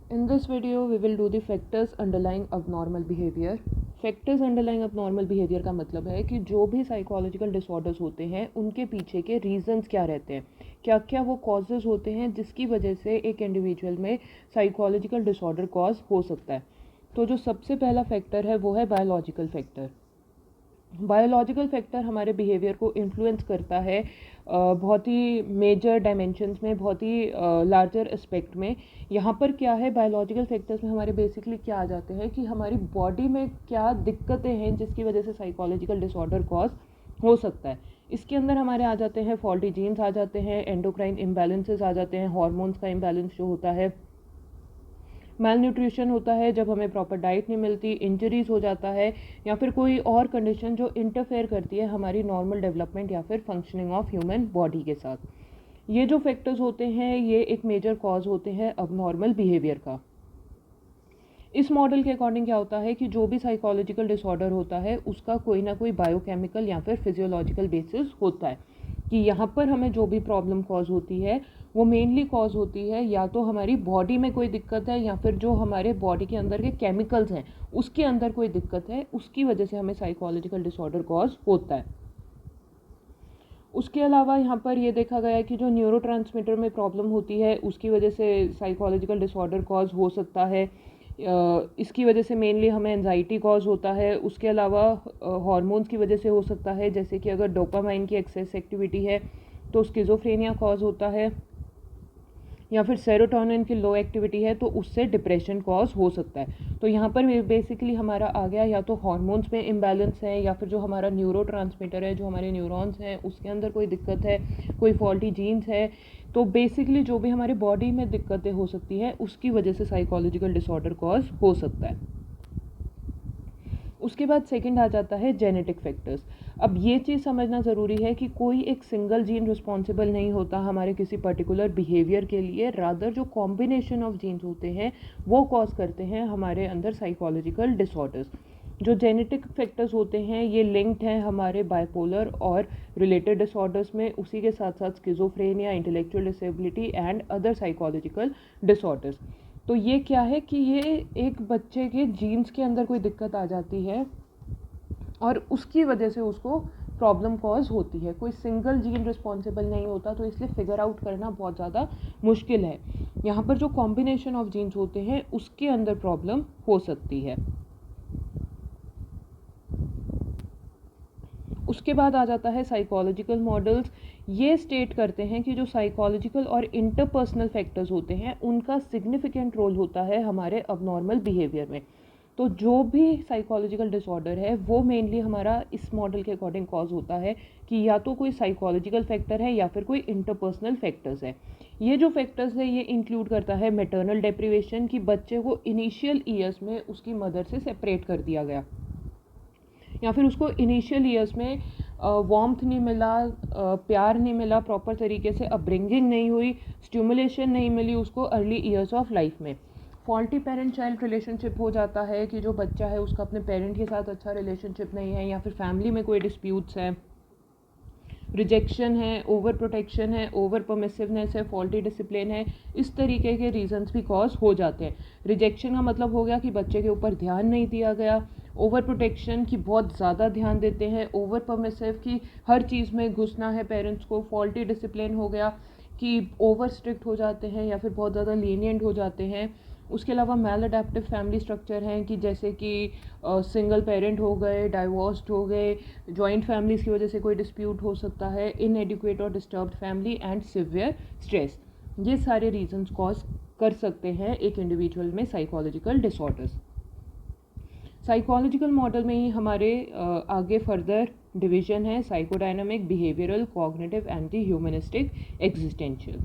In this video, we will do the factors underlying abnormal behavior. Factors underlying abnormal behavior का मतलब है कि जो भी साइकोलॉजिकल डिसऑर्डर्स होते हैं उनके पीछे के रीजंस क्या रहते हैं, क्या क्या वो कॉजेज़ होते हैं जिसकी वजह से एक इंडिविजुअल में साइकोलॉजिकल डिसऑर्डर कॉज हो सकता है। तो जो सबसे पहला फैक्टर है वो है बायोलॉजिकल फैक्टर। बायोलॉजिकल फैक्टर हमारे बिहेवियर को इन्फ्लुएंस करता है बहुत ही मेजर डायमेंशंस में, बहुत ही लार्जर एस्पेक्ट में। यहाँ पर क्या है, बायोलॉजिकल फैक्टर्स में हमारे बेसिकली क्या आ जाते हैं कि हमारी बॉडी में क्या दिक्कतें हैं जिसकी वजह से साइकोलॉजिकल डिसऑर्डर कॉज हो सकता है। इसके अंदर हमारे आ जाते हैं फॉल्टी जीन्स आ जाते हैं, एंडोक्राइन इम्बैलेंसेस आ जाते हैं, हार्मोन्स का इम्बैलेंस जो होता है, मेल न्यूट्रिशन होता है जब हमें प्रॉपर डाइट नहीं मिलती, इंजरीज हो जाता है, या फिर कोई और कंडीशन जो इंटरफेयर करती है हमारी नॉर्मल डेवलपमेंट या फिर फंक्शनिंग ऑफ ह्यूमन बॉडी के साथ। ये जो फैक्टर्स होते हैं ये एक मेजर कॉज होते हैं अबनॉर्मल बिहेवियर का। इस मॉडल के अकॉर्डिंग क्या होता है कि जो भी साइकोलॉजिकल डिसऑर्डर होता है उसका कोई ना कोई बायोकेमिकल या फिर फिजियोलॉजिकल बेसिस होता है कि यहाँ पर हमें जो भी प्रॉब्लम कॉज होती है वो मेनली कॉज होती है या तो हमारी बॉडी में कोई दिक्कत है या फिर जो हमारे बॉडी के अंदर के केमिकल्स हैं उसके अंदर कोई दिक्कत है, उसकी वजह से हमें साइकोलॉजिकल डिसऑर्डर कॉज होता है। उसके अलावा यहाँ पर ये देखा गया है कि जो न्यूरोट्रांसमीटर में प्रॉब्लम होती है उसकी वजह से साइकोलॉजिकल डिसऑर्डर कॉज हो सकता है। इसकी वजह से मेनली हमें एंजाइटी कॉज होता है। उसके अलावा हार्मोन्स की वजह से हो सकता है, जैसे कि अगर डोपामाइन की एक्सेस एक्टिविटी है तो स्किज़ोफ्रेनिया कॉज होता है, या फिर सेरोटोनिन की लो एक्टिविटी है तो उससे डिप्रेशन कॉज हो सकता है। तो यहाँ पर बेसिकली हमारा आ गया या तो हार्मोन्स में इम्बैलेंस है या फिर जो हमारा न्यूरोट्रांसमीटर है, जो हमारे न्यूरॉन्स हैं उसके अंदर कोई दिक्कत है, कोई फॉल्टी जीन्स है। तो बेसिकली जो भी हमारे बॉडी में दिक्कतें हो सकती हैं उसकी वजह से साइकोलॉजिकल डिसऑर्डर कॉज हो सकता है। उसके बाद सेकंड आ जाता है जेनेटिक फैक्टर्स। अब ये चीज़ समझना ज़रूरी है कि कोई एक सिंगल जीन रिस्पॉन्सिबल नहीं होता हमारे किसी पर्टिकुलर बिहेवियर के लिए, रादर जो कॉम्बिनेशन ऑफ जीन्स होते हैं वो कॉज करते हैं हमारे अंदर साइकोलॉजिकल डिसऑर्डर्स। जो जेनेटिक फैक्टर्स होते हैं ये लिंक्ड हैं हमारे बाइपोलर और रिलेटेड डिसऑर्डर्स में, उसी के साथ साथ schizophrenia, intellectual disability and other psychological disorders. तो ये क्या है कि ये एक बच्चे के जीन्स के अंदर कोई दिक्कत आ जाती है और उसकी वजह से उसको प्रॉब्लम कॉज होती है। कोई सिंगल जीन रिस्पॉन्सिबल नहीं होता, तो इसलिए फिगर आउट करना बहुत ज़्यादा मुश्किल है। यहाँ पर जो कॉम्बिनेशन ऑफ जीन्स होते हैं उसके अंदर प्रॉब्लम हो सकती है। उसके बाद आ जाता है साइकोलॉजिकल मॉडल्स। ये स्टेट करते हैं कि जो साइकोलॉजिकल और इंटरपर्सनल फैक्टर्स होते हैं उनका सिग्निफिकेंट रोल होता है हमारे अबनॉर्मल बिहेवियर में। तो जो भी साइकोलॉजिकल डिसऑर्डर है वो मेनली हमारा इस मॉडल के अकॉर्डिंग कॉज होता है कि या तो कोई साइकोलॉजिकल फैक्टर है या फिर कोई इंटरपर्सनल फैक्टर्स है। ये जो फैक्टर्स है ये इंक्लूड करता है मैटरनल डेप्रिवेशन, कि बच्चे को इनिशियल ईयर्स में उसकी मदर से सेपरेट कर दिया गया या फिर उसको इनिशियल ईयर्स में वार्मथ नहीं मिला, प्यार नहीं मिला, प्रॉपर तरीके से अपब्रिंगिंग नहीं हुई, स्टिमुलेशन नहीं मिली उसको अर्ली ईयर्स ऑफ लाइफ में। फॉल्टी पेरेंट चाइल्ड रिलेशनशिप हो जाता है कि जो बच्चा है उसका अपने पेरेंट के साथ अच्छा रिलेशनशिप नहीं है या फिर फैमिली में कोई डिस्प्यूट्स हैं, रिजेक्शन है, ओवर प्रोटेक्शन है, ओवर परमिसिवनेस है, फॉल्टी डिसिप्लिन है। इस तरीके के रीजंस भी कॉज हो जाते हैं। रिजेक्शन का मतलब हो गया कि बच्चे के ऊपर ध्यान नहीं दिया गया, ओवर प्रोटेक्शन की बहुत ज़्यादा ध्यान देते हैं, ओवर परमिसिव की हर चीज़ में घुसना है पेरेंट्स को, फॉल्टी डिसिप्लिन हो गया कि ओवर स्ट्रिक्ट हो जाते हैं या फिर बहुत ज़्यादा लीनियंट हो जाते हैं। उसके अलावा मैल अडेप्टिव फैमिली स्ट्रक्चर हैं कि जैसे कि सिंगल पेरेंट हो गए, डाइवोर्स्ड हो गए, जॉइंट फैमिलीज़ की वजह से कोई डिस्प्यूट हो सकता है, इनएडिक्वेट और disturbed family and severe stress. ये सारे रीजंस कॉज कर सकते हैं एक इंडिविजुअल में साइकोलॉजिकल डिसऑर्डर्स। साइकोलॉजिकल मॉडल में ही हमारे आगे फर्दर डिवीजन है psychodynamic, behavioural, cognitive and the humanistic existential.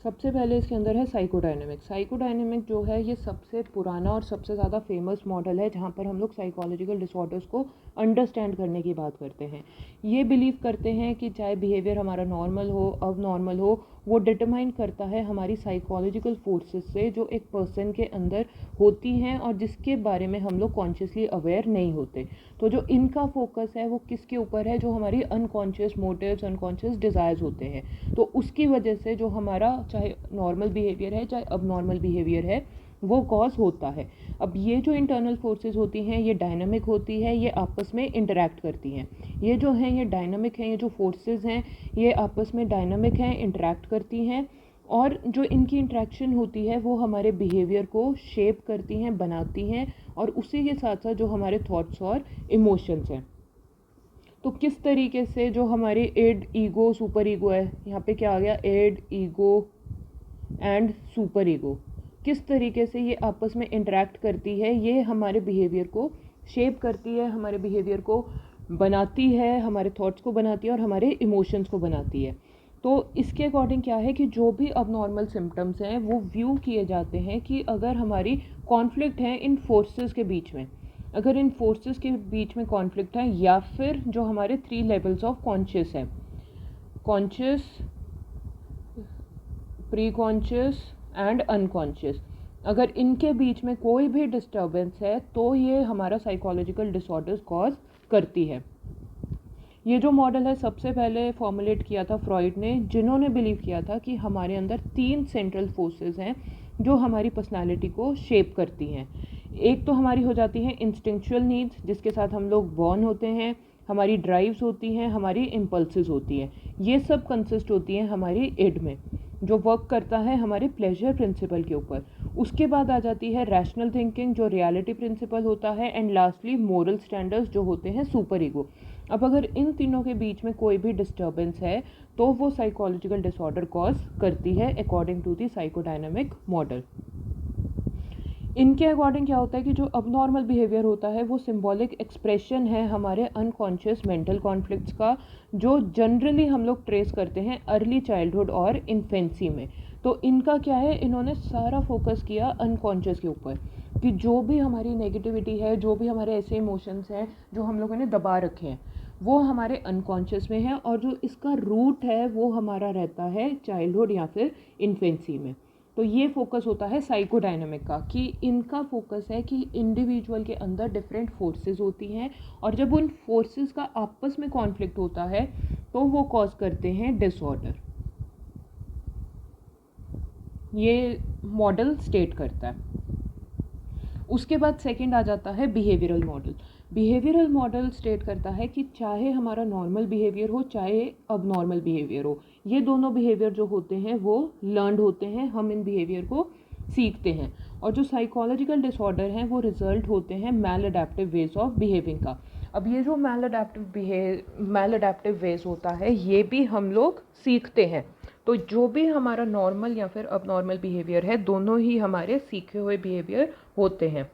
सबसे पहले इसके अंदर है साइकोडायनेमिक। साइकोडायनेमिक जो है ये सबसे पुराना और सबसे ज़्यादा फेमस मॉडल है जहाँ पर हम लोग साइकोलॉजिकल डिसऑर्डर्स को अंडरस्टैंड करने की बात करते हैं। ये बिलीव करते हैं कि चाहे बिहेवियर हमारा नॉर्मल हो, अब नॉर्मल हो, वो डिटरमाइन करता है हमारी साइकोलॉजिकल फोर्सेस से जो एक पर्सन के अंदर होती हैं और जिसके बारे में हम लोग कॉन्शियसली अवेयर नहीं होते। तो जो इनका फोकस है वो किसके ऊपर है, जो हमारी अनकॉन्शियस मोटिव्स, अनकॉन्शियस डिज़ायर्स होते हैं। तो उसकी वजह से जो हमारा चाहे नॉर्मल बिहेवियर है चाहे अब नॉर्मल बिहेवियर है वो कॉज होता है। अब ये जो इंटरनल फोर्सेस होती हैं ये डायनामिक होती है, ये आपस में इंटरैक्ट करती हैं। ये जो हैं ये डायनामिक हैं, ये जो फोर्सेस हैं ये आपस में डायनामिक हैं, इंटरैक्ट करती हैं, और जो इनकी इंटरेक्शन होती है वो हमारे बिहेवियर को शेप करती हैं, बनाती हैं, और उसी के साथ साथ जो हमारे थॉट्स और इमोशंस हैं। तो किस तरीके से जो हमारे एड, ईगो, सुपर ईगो है, यहाँ पे क्या आ गया, id, ego and superego, किस तरीके से ये आपस में इंटरैक्ट करती है, ये हमारे बिहेवियर को शेप करती है, हमारे बिहेवियर को बनाती है, हमारे थॉट्स को बनाती है और हमारे इमोशंस को बनाती है। तो इसके अकॉर्डिंग क्या है कि जो भी अब नॉर्मल सिम्टम्स हैं वो व्यू किए जाते हैं कि अगर हमारी कॉन्फ्लिक्ट है इन फोर्सेस के बीच में, अगर इन फोर्सेस के बीच में कॉन्फ्लिक्ट है, या फिर जो हमारे 3 लेवल्स ऑफ कॉन्शियस है, conscious, pre conscious and unconscious, अगर इनके बीच में कोई भी डिस्टर्बेंस है तो ये हमारा साइकोलॉजिकल डिसऑर्डर्स कॉज करती है। ये जो मॉडल है सबसे पहले फॉर्मुलेट किया था फ्रॉइड ने, जिन्होंने बिलीव किया था कि हमारे अंदर 3 सेंट्रल फोर्सेस हैं जो हमारी पर्सनालिटी को शेप करती हैं। एक तो हमारी हो जाती है इंस्टिंक्चुअल नीड्स, जिसके साथ हम लोग बॉर्न होते हैं, हमारी ड्राइव्स होती हैं, हमारी इम्पल्सेस होती हैं, ये सब कंसिस्ट होती हैं हमारी इड में, जो वर्क करता है हमारे प्लेजर प्रिंसिपल के ऊपर। उसके बाद आ जाती है रैशनल थिंकिंग, जो रियलिटी प्रिंसिपल होता है, एंड लास्टली मोरल स्टैंडर्ड्स, जो होते हैं सुपर ईगो। अब अगर इन तीनों के बीच में कोई भी डिस्टर्बेंस है तो वो साइकोलॉजिकल डिसऑर्डर कॉज करती है according to the psychodynamic model. इनके अकॉर्डिंग क्या होता है कि जो अबनॉर्मल बिहेवियर होता है वो सिंबॉलिक एक्सप्रेशन है हमारे अनकॉन्शियस मेंटल कॉन्फ्लिक्ट्स का, जो जनरली हम लोग ट्रेस करते हैं अर्ली चाइल्डहुड और इन्फेंसी में। तो इनका क्या है, इन्होंने सारा फोकस किया अनकॉन्शियस के ऊपर कि जो भी हमारी नेगेटिविटी है, जो भी हमारे ऐसे इमोशंस हैं जो हम लोगों ने दबा रखे हैं, वो हमारे अनकॉन्शियस में है, और जो इसका रूट है वो हमारा रहता है चाइल्डहुड या फिर इन्फेंसी में। तो ये फोकस होता है साइकोडायनामिक का, कि इनका फोकस है कि इंडिविजुअल के अंदर डिफरेंट फोर्सेस होती हैं, और जब उन फोर्सेस का आपस में कॉन्फ्लिक्ट होता है तो वो कॉज करते हैं डिसऑर्डर। ये मॉडल स्टेट करता है। उसके बाद सेकंड आ जाता है behavioural model. Behavioural model state करता है कि चाहे हमारा नॉर्मल बिहेवियर हो चाहे अब नॉर्मल बिहेवियर हो, ये दोनों बिहेवियर जो होते हैं वो लर्नड होते हैं, हम इन बिहेवियर को सीखते हैं, और जो साइकोलॉजिकल डिसऑर्डर हैं वो रिजल्ट होते हैं मैल अडेप्टिव वेज ऑफ बिहेविंग का। अब ये जो मैल अडेप्टिव वेज होता है ये भी हम लोग सीखते हैं। तो जो भी हमारा नॉर्मल या फिर अब नॉर्मल बिहेवियर है, दोनों ही हमारे सीखे हुए बिहेवियर होते हैं।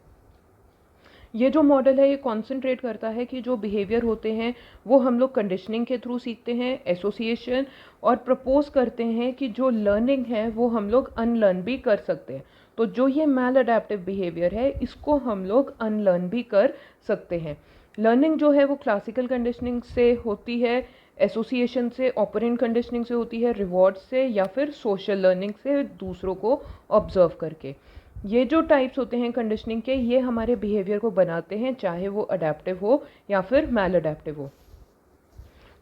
ये जो मॉडल है ये कॉन्सेंट्रेट करता है कि जो बिहेवियर होते हैं वो हम लोग कंडीशनिंग के थ्रू सीखते हैं, एसोसिएशन, और प्रपोज करते हैं कि जो लर्निंग है वो हम लोग अनलर्न भी कर सकते हैं। तो जो ये मैल अडेप्टिव बिहेवियर है इसको हम लोग अनलर्न भी कर सकते हैं। लर्निंग जो है वो क्लासिकल कंडीशनिंग से होती है, एसोसिएशन से, ऑपरेंट कंडीशनिंग से होती है, रिवॉर्ड से, या फिर सोशल लर्निंग से दूसरों को ऑब्जर्व करके। ये जो टाइप्स होते हैं कंडीशनिंग के, ये हमारे बिहेवियर को बनाते हैं, चाहे वो अडेप्टिव हो या फिर मैल अडेप्टिव हो।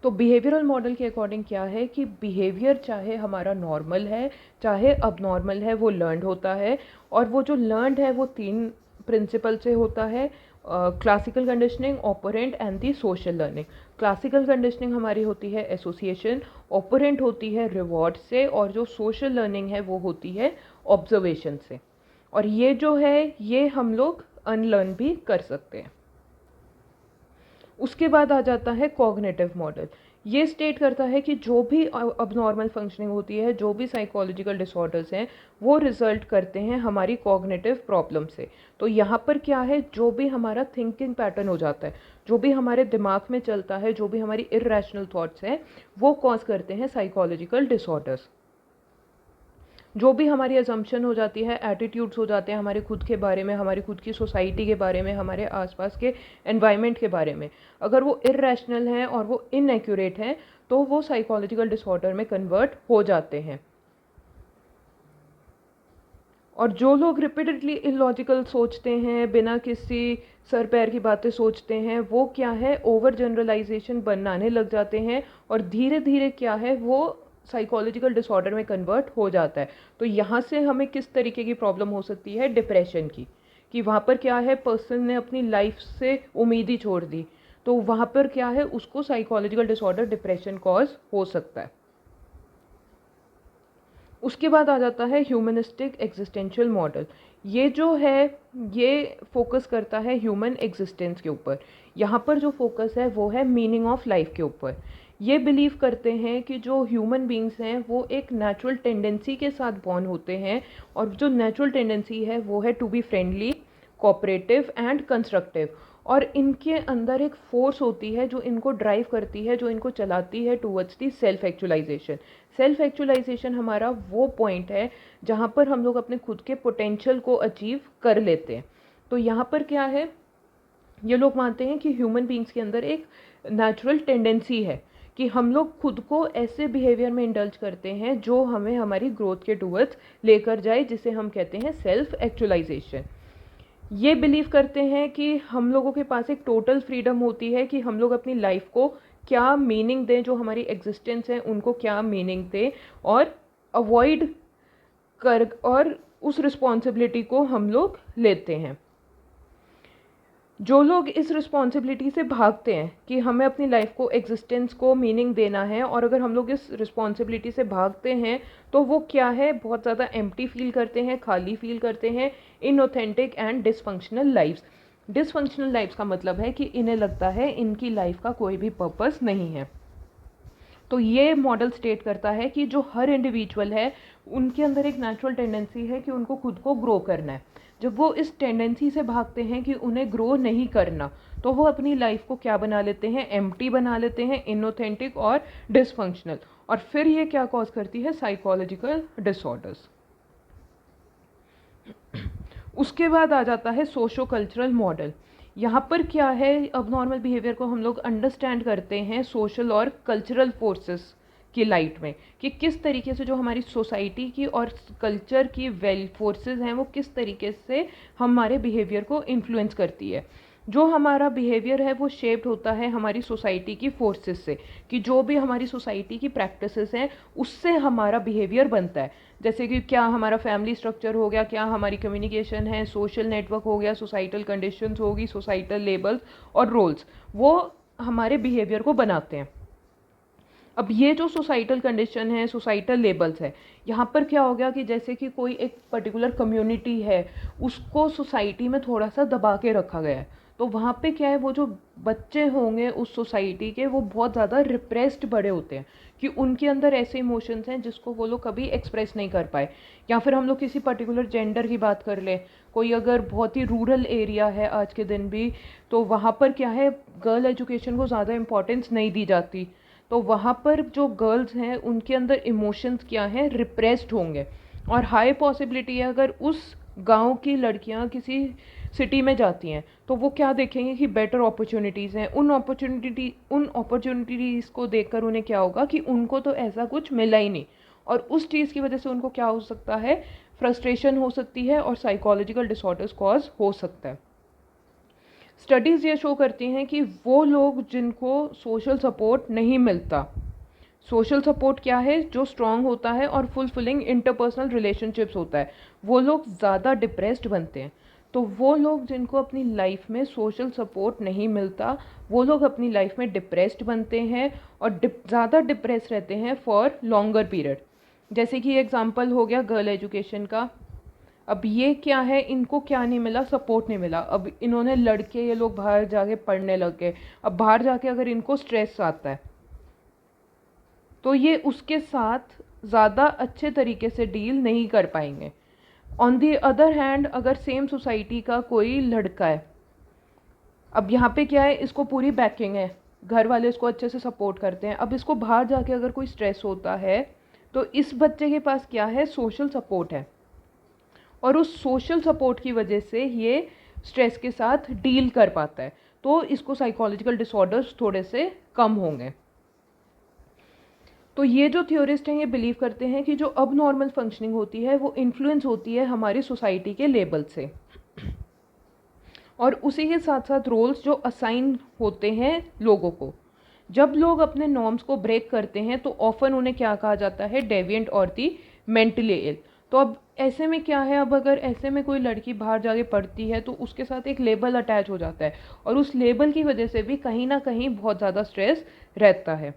तो बिहेवियरल मॉडल के अकॉर्डिंग क्या है कि बिहेवियर चाहे हमारा नॉर्मल है चाहे अब नॉर्मल है वो लर्नड होता है, और वो जो लर्नड है वो 3 प्रिंसिपल से होता है, classical conditioning, operant and the social learning. Classical conditioning हमारी होती है एसोसिएशन, ऑपरेंट होती है रिवॉर्ड से, और जो सोशल लर्निंग है वो होती है ऑब्जर्वेशन से। और ये जो है ये हम लोग अनलर्न भी कर सकते हैं। उसके बाद आ जाता है कॉग्निटिव मॉडल। ये स्टेट करता है कि जो भी अबनॉर्मल फंक्शनिंग होती है, जो भी साइकोलॉजिकल डिसऑर्डर्स हैं, वो रिजल्ट करते हैं हमारी कॉग्निटिव प्रॉब्लम से। तो यहाँ पर क्या है, जो भी हमारा थिंकिंग पैटर्न हो जाता है, जो भी हमारे दिमाग में चलता है, जो भी हमारी इर्रेशनल थॉट्स हैं, वो कॉज करते हैं साइकोलॉजिकल डिसऑर्डर्स। जो भी हमारी अजम्पशन हो जाती है, एटीट्यूड्स हो जाते हैं हमारे खुद के बारे में, हमारी खुद की सोसाइटी के बारे में, हमारे आसपास के एनवायरनमेंट के बारे में, अगर वो इर्रेशनल हैं और वो इनएक्यूरेट हैं तो वो साइकोलॉजिकल डिसऑर्डर में कन्वर्ट हो जाते हैं। और जो लोग रिपीटेडली इलॉजिकल सोचते हैं, बिना किसी सर पैर की बातें सोचते हैं, वो क्या है, ओवर जनरलाइजेशन बनाने लग जाते हैं और धीरे धीरे क्या है, वो साइकोलॉजिकल डिसऑर्डर में कन्वर्ट हो जाता है। तो यहाँ से हमें किस तरीके की प्रॉब्लम हो सकती है, डिप्रेशन की, कि वहाँ पर क्या है, पर्सन ने अपनी लाइफ से उम्मीद ही छोड़ दी, तो वहाँ पर क्या है, उसको साइकोलॉजिकल डिसऑर्डर, डिप्रेशन कॉज हो सकता है। उसके बाद आ जाता है ह्यूमनिस्टिक एग्जिस्टेंशियल मॉडल। ये जो है ये फोकस करता है ह्यूमन एग्जिस्टेंस के ऊपर। यहाँ पर जो फोकस है वो है मीनिंग ऑफ लाइफ के ऊपर। ये बिलीव करते हैं कि जो ह्यूमन बींग्स हैं वो एक नेचुरल टेंडेंसी के साथ बॉर्न होते हैं, और जो नेचुरल टेंडेंसी है वो है to be friendly, cooperative and constructive. और इनके अंदर एक फोर्स होती है जो इनको ड्राइव करती है, जो इनको चलाती है towards the self actualization. Self actualization हमारा वो पॉइंट है जहाँ पर हम लोग अपने खुद के पोटेंशियल को अचीव कर लेते हैं। तो यहाँ पर क्या है, ये लोग मानते हैं कि ह्यूमन बींग्स के अंदर एक नेचुरल टेंडेंसी है कि हम लोग खुद को ऐसे बिहेवियर में इंडल्ज करते हैं जो हमें हमारी ग्रोथ के टूवर्ड्स लेकर जाए, जिसे हम कहते हैं सेल्फ एक्चुअलाइजेशन। ये बिलीव करते हैं कि हम लोगों के पास एक टोटल फ्रीडम होती है कि हम लोग अपनी लाइफ को क्या मीनिंग दें, जो हमारी एग्जिस्टेंस है उनको क्या मीनिंग दें, और अवॉइड कर और उस रिस्पॉन्सिबिलिटी को हम लोग लेते हैं। जो लोग इस रिस्पॉन्सिबिलिटी से भागते हैं कि हमें अपनी लाइफ को, एग्जिस्टेंस को मीनिंग देना है, और अगर हम लोग इस रिस्पॉन्सिबिलिटी से भागते हैं तो वो क्या है, बहुत ज़्यादा एम्प्टी फील करते हैं, खाली फील करते हैं, inauthentic and dysfunctional lifes. Dysfunctional lifes का मतलब है कि इन्हें लगता है इनकी लाइफ का कोई भी पर्पस नहीं है। तो ये मॉडल स्टेट करता है कि जो हर इंडिविजुअल है उनके अंदर एक नेचुरल टेंडेंसी है कि उनको खुद को ग्रो करना है। जब वो इस टेंडेंसी से भागते हैं कि उन्हें ग्रो नहीं करना, तो वो अपनी लाइफ को क्या बना लेते हैं, एम्प्टी बना लेते हैं, इनऑथेंटिक और डिसफंक्शनल। और फिर ये क्या कॉज करती है, साइकोलॉजिकल डिसऑर्डर्स। उसके बाद आ जाता है सोशो कल्चरल मॉडल। यहाँ पर क्या है, अब नॉर्मल बिहेवियर को हम लोग अंडरस्टैंड करते हैं सोशल और कल्चरल फोर्सेस की लाइट में, कि किस तरीके से जो हमारी सोसाइटी की और कल्चर की वेल फोर्सेस हैं वो किस तरीके से हमारे बिहेवियर को इन्फ्लुएंस करती है। जो हमारा बिहेवियर है वो शेप्ड होता है हमारी सोसाइटी की फोर्सेस से, कि जो भी हमारी सोसाइटी की प्रैक्टिसेस हैं उससे हमारा बिहेवियर बनता है। जैसे कि क्या हमारा फैमिली स्ट्रक्चर हो गया, क्या हमारी कम्युनिकेशन है, सोशल नेटवर्क हो गया, सोसाइटल कंडीशंस होगी, सोसाइटल लेबल्स और रोल्स, वो हमारे बिहेवियर को बनाते हैं। अब ये जो सोसाइटल कंडीशन है, सोसाइटल लेबल्स है, यहाँ पर क्या हो गया कि जैसे कि कोई एक पर्टिकुलर कम्युनिटी है, उसको सोसाइटी में थोड़ा सा दबा के रखा गया है, तो वहाँ पे क्या है, वो जो बच्चे होंगे उस सोसाइटी के, वो बहुत ज़्यादा रिप्रेस्ड बड़े होते हैं कि उनके अंदर ऐसे इमोशंस हैं जिसको वो लोग कभी एक्सप्रेस नहीं कर पाए। या फिर हम लोग किसी पर्टिकुलर जेंडर की बात कर लें, कोई अगर बहुत ही रूरल एरिया है आज के दिन भी, तो वहाँ पर क्या है, गर्ल एजुकेशन को ज़्यादा इंपॉर्टेंस नहीं दी जाती, तो वहाँ पर जो गर्ल्स हैं उनके अंदर इमोशंस क्या हैं, रिप्रेस्ड होंगे। और हाई पॉसिबिलिटी है अगर उस गांव की लड़कियां किसी सिटी में जाती हैं तो वो क्या देखेंगे कि बेटर अपॉर्चुनिटीज़ हैं, उन अपॉर्चुनिटीज़ को देखकर उन्हें क्या होगा कि उनको तो ऐसा कुछ मिला ही नहीं, और उस चीज़ की वजह से उनको क्या हो सकता है, फ्रस्ट्रेशन हो सकती है और साइकोलॉजिकल डिसऑर्डर्स कॉज हो सकता है। स्टडीज़ ये शो करती हैं कि वो लोग जिनको सोशल सपोर्ट नहीं मिलता, सोशल सपोर्ट क्या है, जो स्ट्रॉन्ग होता है और फुलफिलिंग इंटरपर्सनल रिलेशनशिप्स होता है, वो लोग ज़्यादा डिप्रेस्ड बनते हैं। तो वो लोग जिनको अपनी लाइफ में सोशल सपोर्ट नहीं मिलता, वो लोग अपनी लाइफ में डिप्रेस्ड बनते हैं और ज़्यादा डिप्रेस रहते हैं फॉर लॉन्गर पीरियड। जैसे कि एग्जांपल हो गया गर्ल एजुकेशन का। अब ये क्या है, इनको क्या नहीं मिला, सपोर्ट नहीं मिला। अब इन्होंने लड़के, ये लोग बाहर जाके पढ़ने लग गए। अब बाहर जाके अगर इनको स्ट्रेस आता है तो ये उसके साथ ज़्यादा अच्छे तरीके से डील नहीं कर पाएंगे। ऑन दी अदर हैंड, अगर सेम सोसाइटी का कोई लड़का है, अब यहाँ पे क्या है, इसको पूरी बैकिंग है, घर वाले इसको अच्छे से सपोर्ट करते हैं। अब इसको बाहर जाके अगर कोई स्ट्रेस होता है तो इस बच्चे के पास क्या है, सोशल सपोर्ट है, और उस सोशल सपोर्ट की वजह से ये स्ट्रेस के साथ डील कर पाता है, तो इसको साइकोलॉजिकल डिसऑर्डर्स थोड़े से कम होंगे। तो ये जो थ्योरिस्ट हैं ये बिलीव करते हैं कि जो अब नॉर्मल फंक्शनिंग होती है वो इन्फ्लुएंस होती है हमारी सोसाइटी के लेबल से, और उसी के साथ साथ रोल्स जो असाइन होते हैं लोगों को। जब लोग अपने नॉर्म्स को ब्रेक करते हैं तो ऑफन उन्हें क्या कहा जाता है, डेविएंट और दी मेंटली इल। तो अब ऐसे में क्या है, अब अगर ऐसे में कोई लड़की बाहर जाके पढ़ती है तो उसके साथ एक लेबल अटैच हो जाता है, और उस लेबल की वजह से भी कहीं ना कहीं बहुत ज़्यादा स्ट्रेस रहता है।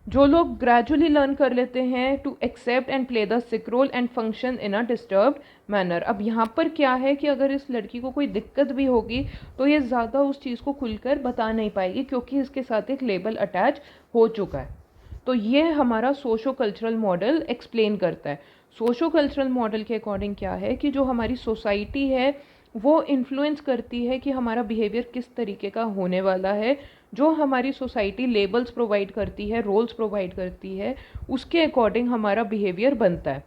जो लोग ग्रेजुअली लर्न कर लेते हैं to accept and play the sick role and function in a disturbed manner. अब यहाँ पर क्या है कि अगर इस लड़की को कोई दिक्कत भी होगी तो ये ज़्यादा उस चीज़ को खुलकर बता नहीं पाएगी, क्योंकि इसके साथ एक लेबल अटैच हो चुका है। तो ये हमारा सोशो कल्चरल मॉडल एक्सप्लेन करता है। सोशो कल्चरल मॉडल के अकॉर्डिंग क्या है कि जो हमारी सोसाइटी है वो इन्फ्लुएंस करती है कि हमारा बिहेवियर किस तरीके का होने वाला है। जो हमारी सोसाइटी लेबल्स प्रोवाइड करती है, रोल्स प्रोवाइड करती है, उसके अकॉर्डिंग हमारा बिहेवियर बनता है।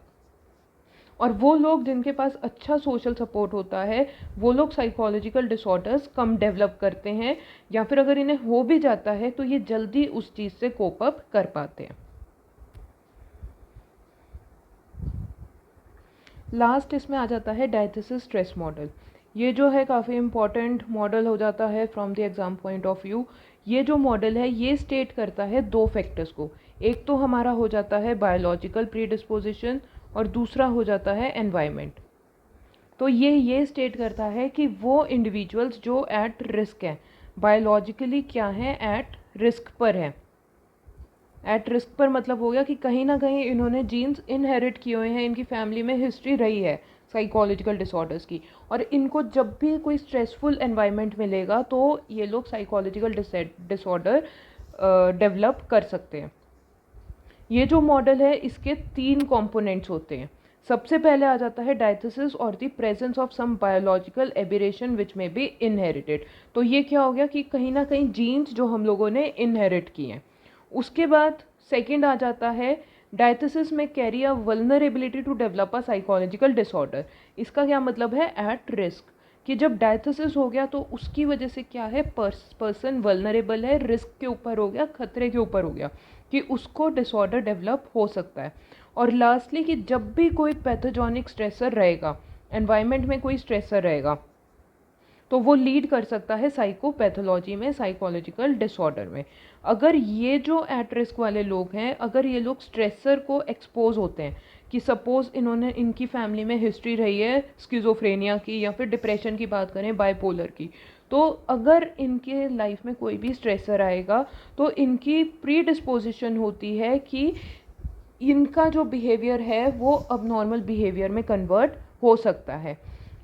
और वो लोग जिनके पास अच्छा सोशल सपोर्ट होता है वो लोग साइकोलॉजिकल डिसऑर्डर्स कम डेवलप करते हैं, या फिर अगर इन्हें हो भी जाता है तो ये जल्दी उस चीज़ से कोप अप कर पाते हैं। लास्ट इसमें आ जाता है डायथेसिस स्ट्रेस मॉडल। ये जो है काफ़ी इम्पॉर्टेंट मॉडल हो जाता है from the exam point of view. ये जो मॉडल है ये स्टेट करता है दो फैक्टर्स को, एक तो हमारा हो जाता है बायोलॉजिकल प्रीडिस्पोजिशन और दूसरा हो जाता है एनवायरनमेंट। तो ये स्टेट करता है कि वो इंडिविजुअल्स जो एट रिस्क हैं, बायोलॉजिकली क्या हैं, एट रिस्क पर हैं। एट रिस्क पर मतलब हो गया कि कहीं ना कहीं इन्होंने जीन्स इनहेरिट किए हुए हैं, इनकी फैमिली में हिस्ट्री रही है साइकोलॉजिकल डिसऑर्डर्स की, और इनको जब भी कोई स्ट्रेसफुल एनवायरनमेंट मिलेगा तो ये लोग साइकोलॉजिकल डिसऑर्डर डेवलप कर सकते हैं। ये जो मॉडल है इसके 3 कंपोनेंट्स होते हैं। सबसे पहले आ जाता है डायथेसिस और the presence of some biological aberration which may be inherited. तो ये क्या हो गया कि कहीं ना कहीं जीन्स जो हम लोगों ने इनहेरिट किए हैं। उसके बाद सेकंड आ जाता है डायथेसिस में carry a vulnerability to develop a psychological disorder. इसका क्या मतलब है, एट रिस्क, कि जब डायथेसिस हो गया तो उसकी वजह से क्या है, पर्सन वल्नरेबल है, रिस्क के ऊपर हो गया, खतरे के ऊपर हो गया कि उसको डिसऑर्डर डेवलप हो सकता है। और लास्टली कि जब भी कोई पैथोजेनिक स्ट्रेसर रहेगा, एनवायरनमेंट में कोई स्ट्रेसर रहेगा, तो वो लीड कर सकता है साइकोपैथोलॉजी में, साइकोलॉजिकल डिसऑर्डर में। अगर ये जो एट रिस्क वाले लोग हैं, अगर ये लोग स्ट्रेसर को एक्सपोज होते हैं, कि सपोज इनकी फैमिली में हिस्ट्री रही है स्किज़ोफ्रेनिया की, या फिर डिप्रेशन की बात करें, बाइपोलर की, तो अगर इनके लाइफ में कोई भी स्ट्रेसर आएगा तो इनकी प्री डिस्पोजिशन होती है कि इनका जो बिहेवियर है वो अब नॉर्मल बिहेवियर में कन्वर्ट हो सकता है।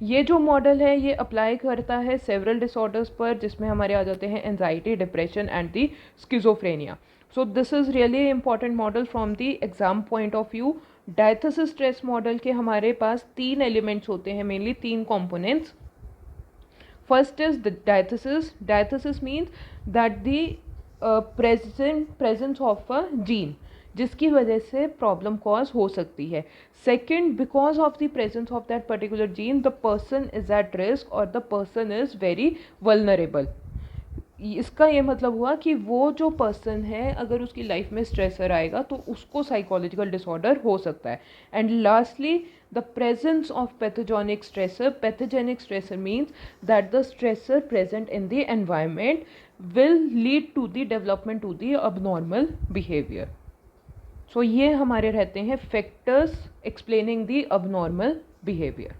ये जो मॉडल है ये अप्लाई करता है सेवरल डिसऑर्डर्स पर, जिसमें हमारे आ जाते हैं anxiety, depression and the schizophrenia. So this is really important model from the exam point of view. Diathesis stress model के हमारे पास 3 एलिमेंट्स होते हैं, mainly 3 components. First is the diathesis. Diathesis means that the presence of a gene, जिसकी वजह से problem cause हो सकती है। Second, because of the presence of that particular gene the person is at risk और the person is very vulnerable. इसका ये मतलब हुआ कि वो जो पर्सन है अगर उसकी लाइफ में स्ट्रेसर आएगा तो उसको साइकोलॉजिकल डिसऑर्डर हो सकता है। And lastly the presence of pathogenic stressor. Pathogenic stressor means that the stressor present in the environment will lead to the development to the abnormal behavior. So ये हमारे रहते हैं factors explaining the abnormal behavior.